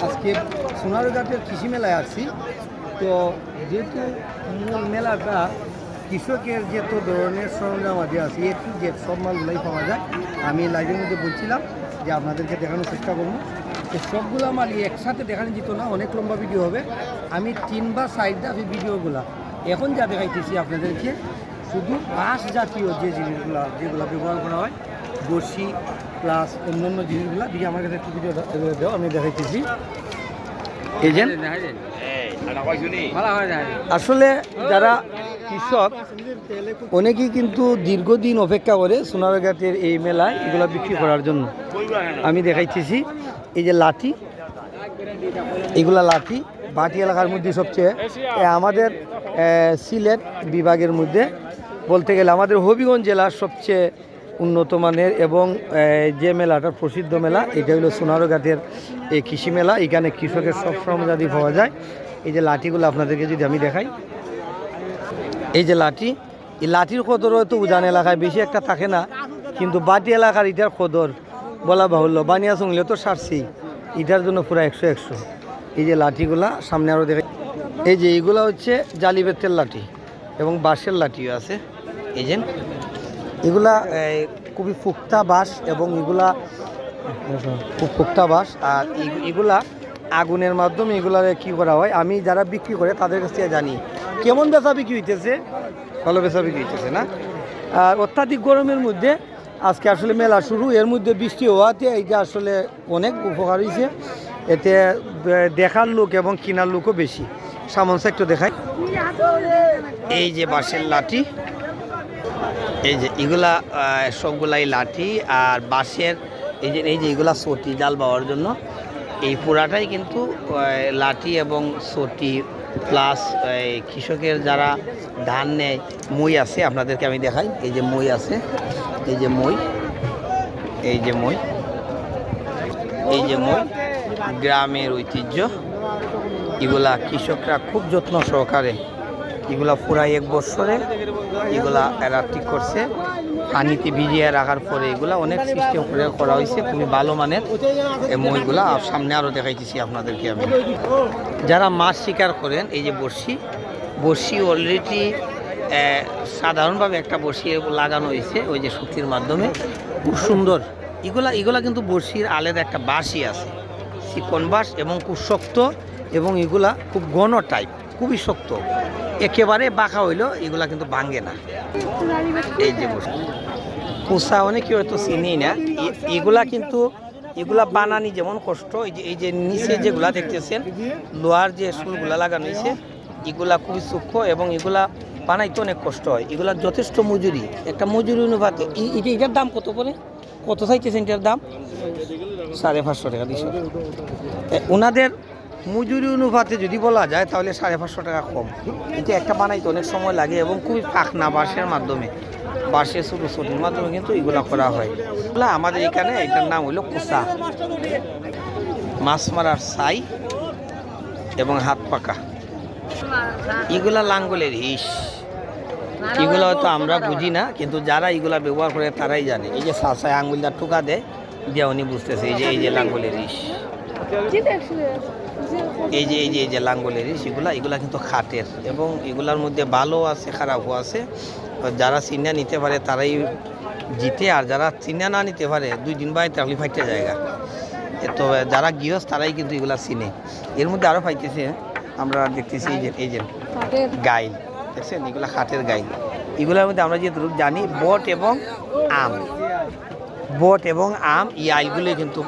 আজকে সোনারঘাটের কৃষি মেলায় আসছি। তো যেহেতু মূল মেলাটা কৃষকের যত ধরনের সরঞ্জামাদি আছে একটু যে সব মালগুলাই পাওয়া যায়, আমি লাইভের মধ্যে বলছিলাম যে আপনাদেরকে দেখানোর চেষ্টা করবো। তো সবগুলো মালই একসাথে দেখানো যেত না, অনেক লম্বা ভিডিও হবে। আমি 3 বা 4 ধাপে ভিডিওগুলা এখন যা দেখাইতেছি আপনাদেরকে শুধু বাঁশ জাতীয় যে জিনিসগুলো যেগুলো ব্যবহার করা হয়, বড়শি প্লাস অন্যান্য জিনিসগুলো দিয়ে আমার কাছে একটু ভিডিও দেওয়া আমি দেখাইতেছি। এই যে আসলে যারা কৃষক অনেকেই কিন্তু দীর্ঘদিন অপেক্ষা করে সোনারঘাটের এই মেলায় এগুলো বিক্রি করার জন্য। আমি দেখাইতেছি এই যে লাঠি, এগুলা লাঠি বাটি এলাকার মধ্যে সবচেয়ে আমাদের সিলেট বিভাগের মধ্যে বলতে গেলে আমাদের হবিগঞ্জ জেলার সবচেয়ে উন্নত মানের এবং যে মেলাটা প্রসিদ্ধ মেলা এটা হলো সোনারঘাটের এই কৃষি মেলা। এখানে কৃষকের সব সরঞ্জাম পাওয়া যায়। এই যে লাঠিগুলো আপনাদেরকে যদি আমি দেখাই, এই যে লাঠি, এই লাঠির কদর হয়তো উজান এলাকায় বেশি একটা থাকে না, কিন্তু বাটি এলাকার এটার কদর বলা বাহুল্য। বানিয়া শুনলে তো সারছি, এটার জন্য পুরো 100-100। এই যে লাঠিগুলা সামনে আরও দেখাই, এই যে এইগুলা হচ্ছে জালি বেতের লাঠি এবং বাঁশের লাঠিও আছে। এই যে এগুলা খুবই ফুক্তা বাঁশ এবং এগুলা খুব ফুক্তা বাঁশ। আর এগুলা আগুনের মাধ্যমে এগুলার কী করা হয়, আমি যারা বিক্রি করে তাদের কাছ থেকে জানি কেমন বেচা বিক্রি হইতেছে, ভালো বেচা বিক্রি হইতেছে না। আর অত্যাধিক গরমের মধ্যে আজকে আসলে মেলা শুরু, এর মধ্যে বৃষ্টি হওয়াতে এইটা আসলে অনেক উপকার হয়েছে। এতে দেখার লোক এবং কেনার লোকও বেশি। সামন একটু দেখাই, এই যে বাঁশের লাঠি, এই যে এগুলা সবগুলাই লাঠি আর বাঁশের। এই যে এগুলা সটি জাল পাওয়ার জন্য, এই পুরাটাই কিন্তু লাঠি এবং সটি প্লাস কৃষকের যারা ধান নেয় মই আছে, আপনাদেরকে আমি দেখাই। এই যে মই আছে, এই যে মই, এই যে মই, এই যে মই গ্রামের ঐতিহ্য। এগুলা কৃষকরা খুব যত্ন সহকারে এগুলা পুরা 1 বছরে এগুলা এরা ঠিক করছে, পানিতে ভিজিয়ে রাখার পরে এগুলা অনেক সিস্টেম করে করা হয়েছে, খুবই ভালো মানের এই মইগুলা। আর সামনে আরও দেখাইতেছি আপনাদেরকে আমি। যারা মাছ শিকার করেন, এই যে বড়শি অলরেডি সাধারণভাবে একটা বড়শি লাগানো হয়েছে ওই যে সুতির মাধ্যমে, খুব সুন্দর। এগুলা কিন্তু বড়শির আলাদা একটা বাঁশই আছে, চিকন বাঁশ এবং খুব শক্ত, এবং এগুলা খুব ঘন টাইপ, খুবই শক্ত, একেবারে বাঁকা হইলো এগুলা কিন্তু ভাঙে না। এই যে কুসা অনেকে হয়তো চিনি না, এগুলা কিন্তু এগুলা বানানি যেমন কষ্ট। এই যে নিচে যেগুলা দেখতেছেন লোহার যে শুলগুলা লাগানো হয়েছে, এগুলা খুবই সূক্ষ্ম এবং এগুলা বানাইতে অনেক কষ্ট হয়। এগুলার যথেষ্ট মজুরি, একটা মজুরি অনুপাতে। এটার দাম কত করে, কত চাইতেছেন এটার দাম? 550 টাকা দিচ্ছে। ওনাদের মজুরি অনুপাতে যদি বলা যায় তাহলে 550 টাকা কম। এটা একটা বানাইতে অনেক সময় লাগে এবং খুবই পাখনা বাঁশের মাধ্যমে, বাঁশের ছোটো ছোটোর মাধ্যমে কিন্তু এগুলা করা হয়। আমাদের এখানে এটার নাম হলো কুসা, মাছ মারার ছাই এবং হাত পাকা। এগুলা লাঙ্গলের হিস, এগুলো হয়তো আমরা বুঝি না, কিন্তু যারা এগুলা ব্যবহার করে তারাই জানে। এই যে সাসায় আঙ্গুলটা ঠুকা দেয় দিয়ে উনি বুঝতেছে এই যে লাঙ্গলের হিস, এই যে লাঙ্গলের হিস, এগুলা কিন্তু খাটের এবং এগুলার মধ্যে ভালো আছে খারাপও আছে। যারা চিন্না নিতে পারে তারাই জিতে, আর যারা চিন্না না নিতে পারে 2 দিন বাইরে তাহলে ফাইটে জায়গা। তো যারা গৃহস্থ তারাই কিন্তু এগুলা চিনে। এর মধ্যে আরও ফাইতেছে, আমরা দেখতেছি এই যে গাইল দেখছেন, এগুলা খাটের গাইল। এগুলোর মধ্যে আমরা যেহেতু জানি বট এবং আম, বট এবং আম, এই আইলগুলো কিন্তু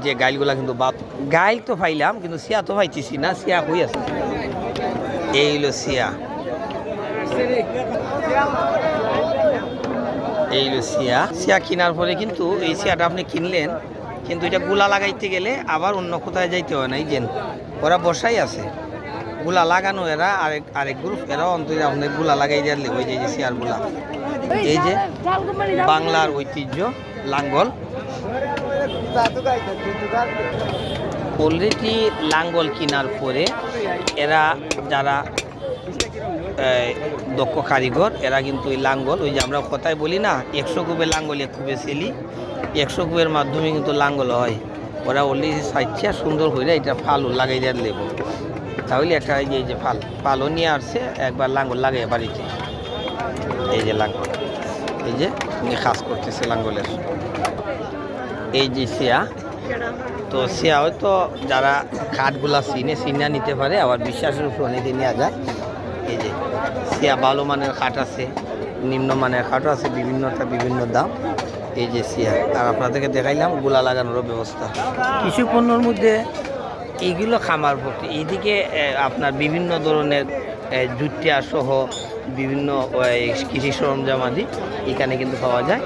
যে গাইলগুলা কিন্তু গাইল তো পাইলাম, কিন্তু সিয়া তো পাইতেছি না। সিয়া হয়ে আছে, এই হলো সিয়া, এই হলো সিয়া। সিয়া কেনার পরে কিন্তু এই সিয়াটা আপনি কিনলেন, কিন্তু এটা গুলা লাগাইতে গেলে আবার অন্য কোথায় যাইতে হয় না। এই যে ওরা বসাই আছে গুলা লাগানো, এরা আরেক গ্রুপ, এরাও অন্তত আপনার গুলা লাগাই দিলে ওই যে সিয়ার গুলা। এই যে বাংলার ঐতিহ্য লাঙ্গল, অলরেডি লাঙ্গল কেনার পরে এরা যারা দক্ষ কারিগর, এরা কিন্তু ওই লাঙ্গল, ওই যে আমরা কথায় বলি না 100 কুবের লাঙ্গল 1 কুবে সেলি, 100 কুবের মাধ্যমে কিন্তু লাঙ্গল হয়। ওরা অলরেডি সাইচ্ছা সুন্দর হইলে এটা ফালও লাগাই দেওয়ার লেব, তাহলে একটা এই যে ফালও নিয়ে আসছে, একবার লাঙ্গল লাগাই বাড়িতে। এই যে লাঙ্গল, এই যে উনি কাজ করতেছে লাঙ্গলের। এই যে সিয়া, তো সিয়া হয়তো যারা খাটগুলা চিনে নিতে পারে, আবার বিশ্বাসের উপর অনেকে নেওয়া যায়। এই যে সিয়া ভালো মানের খাট আছে, নিম্নমানের খাটও আছে, বিভিন্ন দাম। এই যে সিয়া, আর আপনাদেরকে দেখাইলাম গুলা লাগানোরও ব্যবস্থা। কিছু পণ্যর মধ্যে এইগুলো খামার ভর্তি, এইদিকে আপনার বিভিন্ন ধরনের জুটিয়া সহ বিভিন্ন কৃষি সরঞ্জাম আদি এখানে কিন্তু পাওয়া যায়।